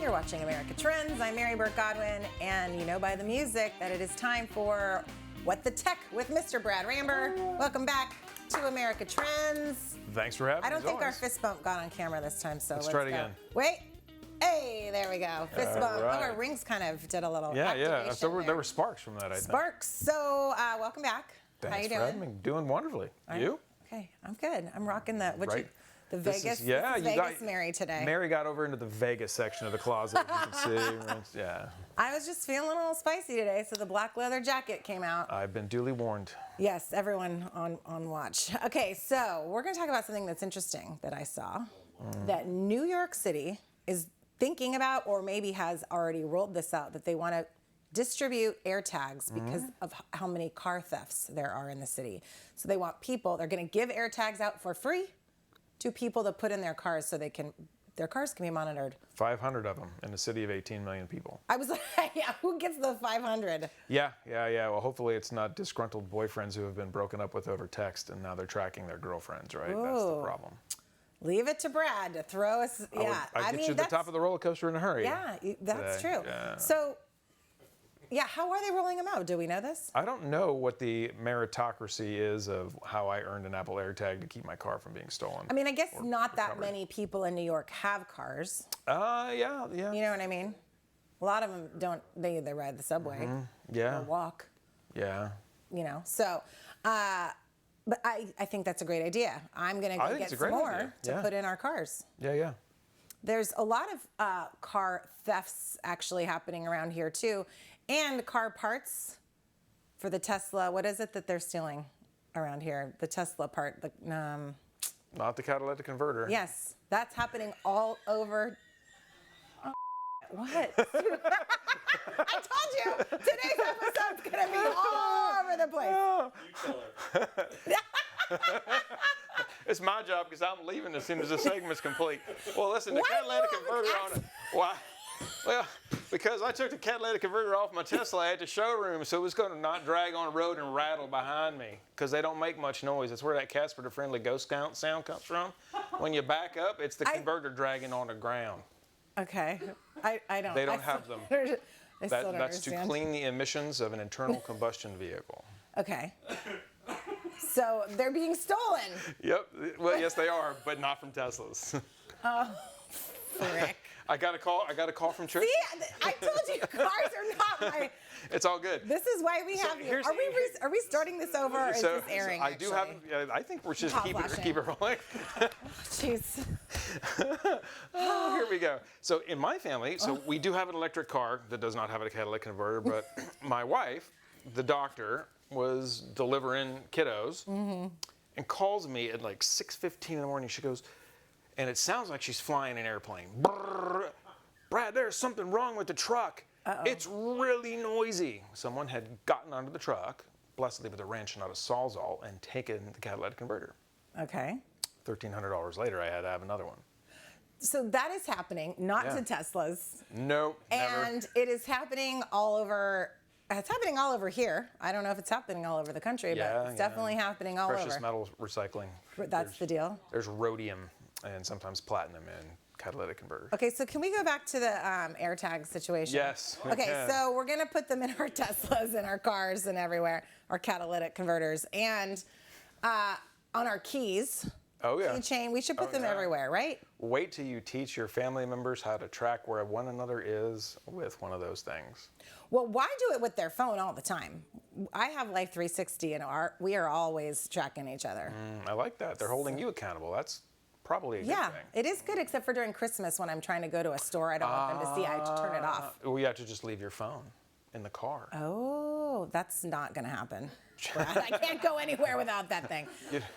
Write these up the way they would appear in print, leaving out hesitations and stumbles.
You're watching America Trends. I'm Burt-Godwin, and you know by the music that it is time for What the Tech with Mr. Brad Rambur. Welcome back to America Trends. Thanks for having me. I don't think our fist bump got on camera this time, so let's try it go. again. Wait. Hey, there we go. Fist bump. Right. Oh, our rings kind of did a little Yeah. activation So there were sparks from that, I think. Sparks. So welcome back. Thanks How you for doing? having me. Doing wonderfully. You? Okay, I'm good. I'm rocking the Right. The This Vegas. is- yeah, this is you Vegas got- Mary today. Mary got over into the Vegas section of the closet, as you can see. Yeah. I was just feeling a little spicy today, so the black leather jacket came out. I've been duly warned. Yes, everyone on watch. Okay, so we're going to talk about something that's interesting that I saw. That New York City is thinking about, or maybe has already rolled this out, that they want to distribute AirTags because of how many car thefts there are in the city. So they want people, they're going to give AirTags out for free to people to put in their cars so their cars can be monitored. 500 of them in a city of 18 million people. I was like, yeah, who gets the 500? Yeah. Well, hopefully it's not disgruntled boyfriends who have been broken up with over text and now they're tracking their girlfriends, right? That's the Ooh. problem. Leave it to Brad to throw us. Yeah, I get you to the top of the roller coaster in a hurry. Yeah, that's today. true. Yeah. So, yeah, how are they rolling them out? Do we know this? I don't know what the meritocracy is of how I earned an Apple AirTag to keep my car from being stolen. I mean, I guess or not that recovered. many people in New York have cars. Yeah. You know what I mean? A lot of them don't. They either ride the subway Yeah. or walk. Yeah. You know, so. But I think that's a great idea. I'm gonna go think get it's a some great more idea. to Yeah. put in our cars. Yeah. There's a lot of car thefts actually happening around here too, and car parts for the Tesla. What is it that they're stealing around here? The Tesla part. Not the catalytic converter. Yes, that's happening all over. Oh, what? I told you today's episode's gonna be all over the place. It's my job because I'm leaving as soon as the segment's complete. Well, listen, the Why catalytic do you converter have on it. Why? Well, because I took the catalytic converter off my Tesla at the showroom, so it was going to not drag on the road and rattle behind me because they don't make much noise. That's where that Casper the Friendly Ghost sound comes from. When you back up, it's the converter dragging on the ground. Okay, I don't. They don't have them. I still don't That's to understand. clean the emissions of an internal combustion vehicle. Okay. So they're being stolen. Yep. Well, yes, they are, but not from Teslas. Frick. I got a call from church. See, I told you cars are not my. It's all good. This is why we have you. here's- Are we starting this over, or is this airing? I do actually? have. I think we're just Hot keep flashing. it rolling. Jeez. Oh, here we go. So in my family, we do have an electric car that does not have a catalytic converter, but my wife, the doctor, was delivering kiddos and calls me at like 6:15 in the morning. She goes, and it sounds like she's flying an airplane. Brrr, Brad, there's something wrong with the truck. It's really noisy. Someone had gotten onto the truck, blessedly with a wrench, not a sawzall, and taken the catalytic converter. Okay. $1,300 later, I had to have another one. So that is happening, not Yeah. to Teslas, Nope, never. and it is happening all over. It's happening all over here. I don't know if it's happening all over the country, but it's definitely happening all Precious over. metals recycling. That's the deal. There's rhodium and sometimes platinum in catalytic converters. Okay, so can we go back to the AirTag situation? Yes, we Okay, can. so we're gonna put them in our Teslas and our cars and everywhere, our catalytic converters, and on our keys. Oh yeah. Keychain, we should put them yeah. everywhere, right? Wait till you teach your family members how to track where one another is with one of those things. Well, why do it with their phone all the time? I have Life 360, and we are always tracking each other. I like that. They're holding you accountable. That's probably a good Yeah, thing. it is good, except for during Christmas when I'm trying to go to a store I don't want them to see. I have to turn it off. Well, you have to just leave your phone in the car. Oh, that's not going to happen. Brad, I can't go anywhere without that thing.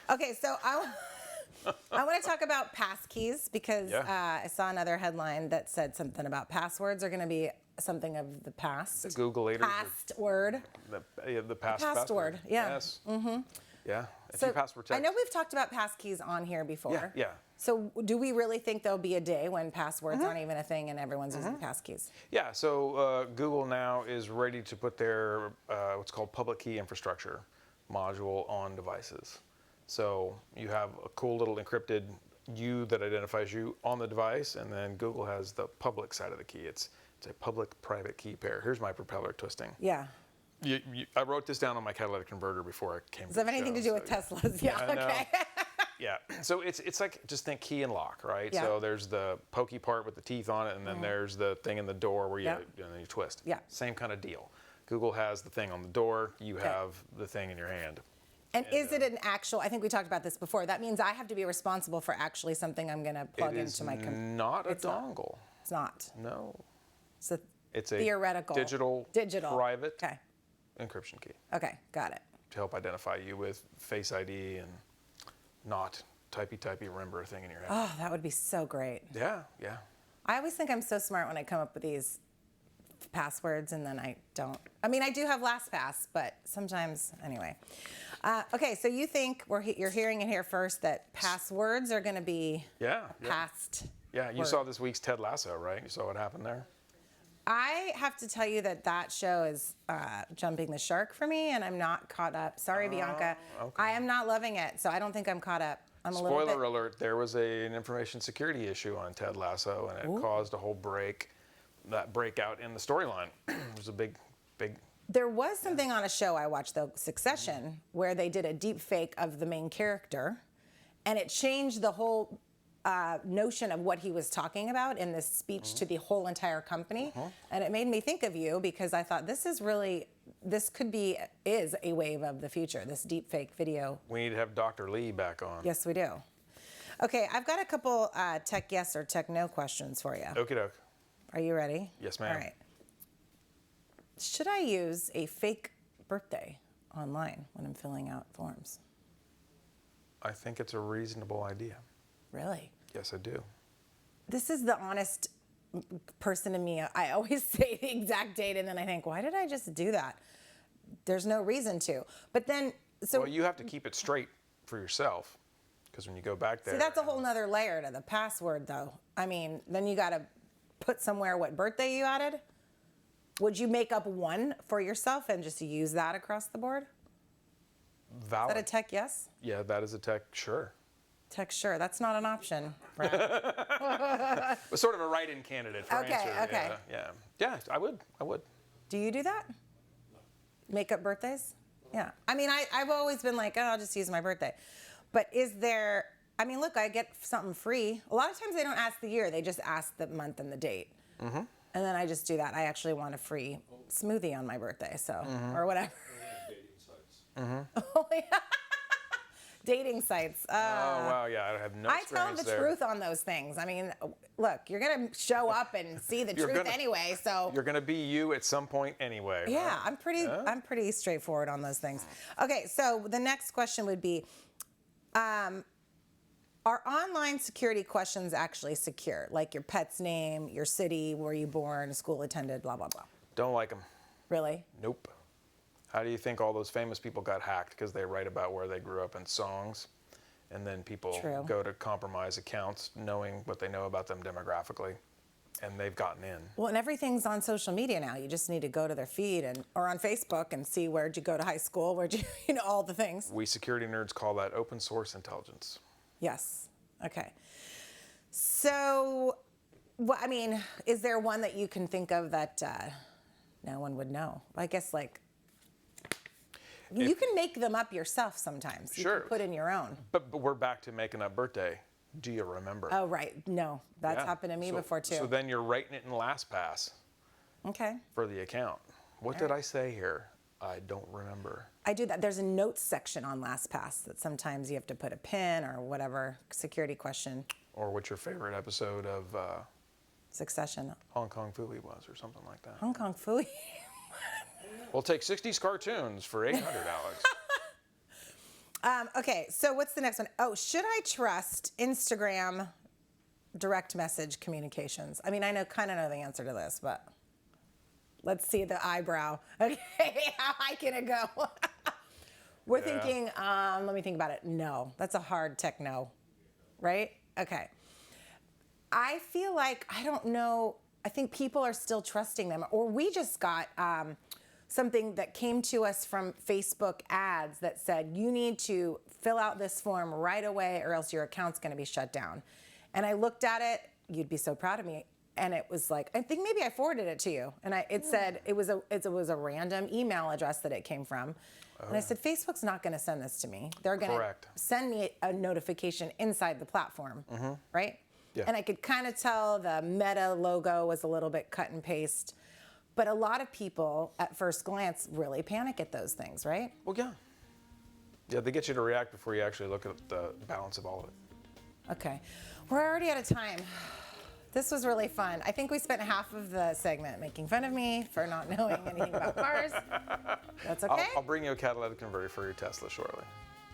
Okay, so I want to talk about passkeys because I saw another headline that said something about passwords are going to be something of the past. The Google-ators. Password. The password. Yeah. Yes. Yeah. If So you password I text. know we've talked about passkeys on here before. Yeah. So do we really think there'll be a day when passwords aren't even a thing and everyone's using passkeys? Yeah, so Google now is ready to put their what's called public key infrastructure module on devices. So you have a cool little encrypted that identifies you on the device, and then Google has the public side of the key. It's a public-private key pair. Here's my propeller twisting. Yeah. I wrote this down on my catalytic converter before I came. Does it have anything to do with Teslas? Yeah. Okay. Yeah. So it's like, just think key and lock, right? Yeah. So there's the pokey part with the teeth on it, and then there's the thing in the door where you twist. Yeah. Same kind of deal. Google has the thing on the door. You have the thing in your hand. And is it an actual, I think we talked about this before, that means I have to be responsible for actually something I'm going to plug into my computer. Not a dongle. It's not. No. It's a theoretical digital private encryption key. Okay, got it. To help identify you with Face ID and not typey remember a thing in your head. Oh, that would be so great. Yeah. I always think I'm so smart when I come up with these passwords, and then I don't. I mean, I do have LastPass, but sometimes, anyway. Okay, so you think you're hearing it here first that passwords are going to be passed. Yeah, you saw this week's Ted Lasso, right? You saw what happened there? I have to tell you that show is jumping the shark for me, and I'm not caught up. Sorry, Bianca. Okay. I am not loving it, so I don't think I'm caught up. I'm a little bit. Spoiler alert, there was an information security issue on Ted Lasso, and it caused a whole breakout in the storyline. It was a big. There was something on a show I watched, though, Succession, where they did a deep fake of the main character, and it changed the whole notion of what he was talking about in this speech to the whole entire company. And it made me think of you, because I thought this is a wave of the future, this deep fake video. We need to have Dr. Lee back on. Yes, we do. Okay, I've got a couple tech yes or tech no questions for you. Okie doke. Are you ready? Yes, ma'am. All right. Should I use a fake birthday online when I'm filling out forms? I think it's a reasonable idea. Really? Yes, I do. This is the honest person in me. I always say the exact date, and then I think, why did I just do that? There's no reason to. But then, Well, you have to keep it straight for yourself, because when you go back there. See, that's a whole nother layer to the password, though. I mean, then you got to put somewhere what birthday you added. Would you make up one for yourself and just use that across the board? Valid. Is that a tech yes? Yeah, that is a tech sure. Tech sure. That's not an option, Brad. But sort of a write-in candidate for answer. Okay. Yeah, I would. Do you do that? Make up birthdays? Yeah. I mean, I've always been like, I'll just use my birthday. But is there, I mean, look, I get something free. A lot of times they don't ask the year. They just ask the month and the date. Mm-hmm. And then I just do that. I actually want a free smoothie on my birthday, so, or whatever. Dating sites. Oh, yeah. Dating sites. Oh, wow, yeah, I have no I experience tell the there. truth on those things. I mean, look, you're going to show up and see the truth anyway, so. You're going to be you at some point anyway. Yeah, Right? I'm pretty straightforward on those things. Okay, so the next question would be, are online security questions actually secure? Like your pet's name, your city, where you born, school attended, blah, blah, blah. Don't like them. Really? Nope. How do you think all those famous people got hacked? Because they write about where they grew up in songs, and then people go to compromise accounts knowing what they know about them demographically, and they've gotten in. Well, and everything's on social media now. You just need to go to their feed or on Facebook and see where'd you go to high school, where'd you, all the things. We security nerds call that open source intelligence. Yes. Okay. So, I mean, is there one that you can think of that no one would know? I guess you can make them up yourself sometimes. Sure. You can put in your own. But we're back to making up birthday. Do you remember? Oh, right. No, that's happened to me before too. So then you're writing it in LastPass. Okay. For the account. What did I say here? I don't remember. I do that. There's a notes section on LastPass that sometimes you have to put a pin or whatever security question. Or what's your favorite episode of Succession. Hong Kong Phooey was, or something like that. Hong Kong Phooey. We'll take 60s cartoons for $800, Alex. Okay, so what's the next one? Oh, should I trust Instagram direct message communications? I mean, I kind of know the answer to this, but let's see the eyebrow. Okay, how high can it go? We're thinking, let me think about it. No, that's a hard tech no, right? Okay. I feel like, I don't know, I think people are still trusting them. Or we just got something that came to us from Facebook ads that said, you need to fill out this form right away or else your account's going to be shut down. And I looked at it, you'd be so proud of me. And it was like, I think maybe I forwarded it to you. And it said it was a random email address that it came from. And I said, Facebook's not going to send this to me. They're going to send me a notification inside the platform, right? Yeah. And I could kind of tell the Meta logo was a little bit cut and paste. But a lot of people at first glance really panic at those things, right? Well, yeah. Yeah, they get you to react before you actually look at the balance of all of it. Okay. We're already out of time. This was really fun. I think we spent half of the segment making fun of me for not knowing anything about cars. That's okay. I'll bring you a catalytic converter for your Tesla shortly.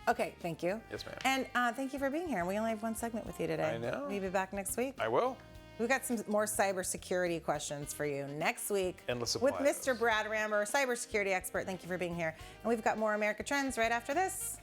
Okay, thank you. Yes, ma'am. And thank you for being here. We only have one segment with you today. I know. Will you be back next week? I will. We've got some more cybersecurity questions for you next week. Endless supply with Mr. Brad Rambur, cybersecurity expert. Thank you for being here. And we've got more America Trends right after this.